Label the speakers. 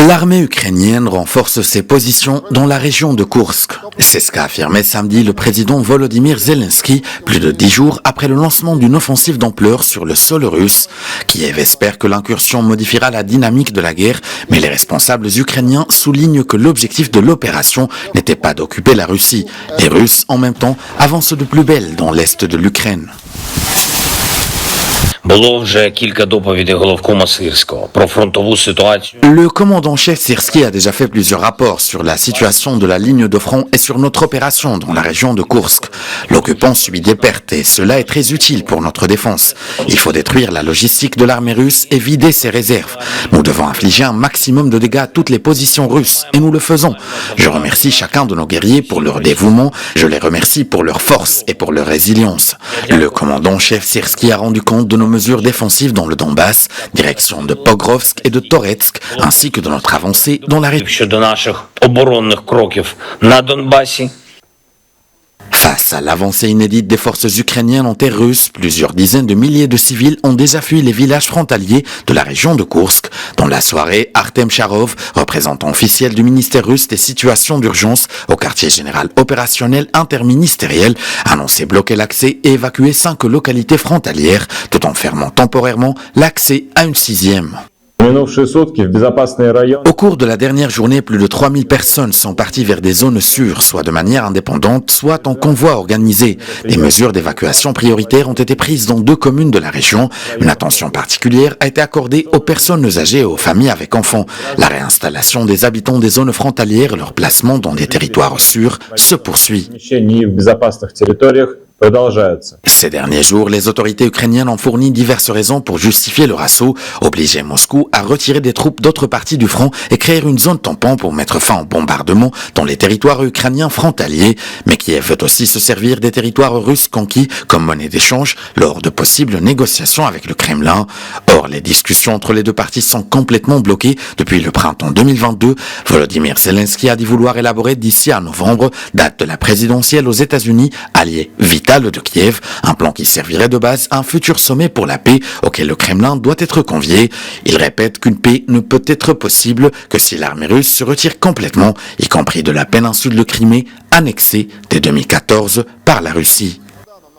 Speaker 1: L'armée ukrainienne renforce ses positions dans la région de Koursk. C'est ce qu'a affirmé samedi le président Volodymyr Zelensky, plus de 10 jours après le lancement d'une offensive d'ampleur sur le sol russe. Kiev espère que l'incursion modifiera la dynamique de la guerre, mais les responsables ukrainiens soulignent que l'objectif de l'opération n'était pas d'occuper la Russie. Les Russes, en même temps, avancent de plus belle dans l'est de l'Ukraine. Le commandant-chef Syrski a déjà fait plusieurs rapports sur la situation de la ligne de front et sur notre opération dans la région de Koursk. L'occupant subit des pertes et cela est très utile pour notre défense. Il faut détruire la logistique de l'armée russe et vider ses réserves. Nous devons infliger un maximum de dégâts à toutes les positions russes et nous le faisons. Je remercie chacun de nos guerriers pour leur dévouement, je les remercie pour leur force et pour leur résilience. Le commandant-chef Syrski a rendu compte de nos mesures défensives dans le Donbass, direction de Pokrovsk et de Toretsk, ainsi que de notre avancée dans la région. Face à l'avancée inédite des forces ukrainiennes en terre russe, plusieurs dizaines de milliers de civils ont déjà fui les villages frontaliers de la région de Koursk. Dans la soirée, Artem Charov, représentant officiel du ministère russe des situations d'urgence au quartier général opérationnel interministériel, a annoncé bloquer l'accès et évacuer 5 localités frontalières, tout en fermant temporairement l'accès à une 6e. Au cours de la dernière journée, plus de 3000 personnes sont parties vers des zones sûres, soit de manière indépendante, soit en convoi organisé. Des mesures d'évacuation prioritaires ont été prises dans 2 communes de la région. Une attention particulière a été accordée aux personnes âgées et aux familles avec enfants. La réinstallation des habitants des zones frontalières et leur placement dans des territoires sûrs se poursuit. Ces derniers jours, les autorités ukrainiennes ont fourni diverses raisons pour justifier leur assaut, obliger Moscou à retirer des troupes d'autres parties du front et créer une zone tampon pour mettre fin au bombardement dans les territoires ukrainiens frontaliers. Mais Kiev veut aussi se servir des territoires russes conquis comme monnaie d'échange lors de possibles négociations avec le Kremlin. Or, les discussions entre les deux parties sont complètement bloquées depuis le printemps 2022. Volodymyr Zelensky a dit vouloir élaborer d'ici à novembre, date de la présidentielle aux États-Unis, allié vital de Kiev, un plan qui servirait de base à un futur sommet pour la paix auquel le Kremlin doit être convié. Il répète qu'une paix ne peut être possible que si l'armée russe se retire complètement, y compris de la péninsule de Crimée, annexée dès 2014 par la Russie.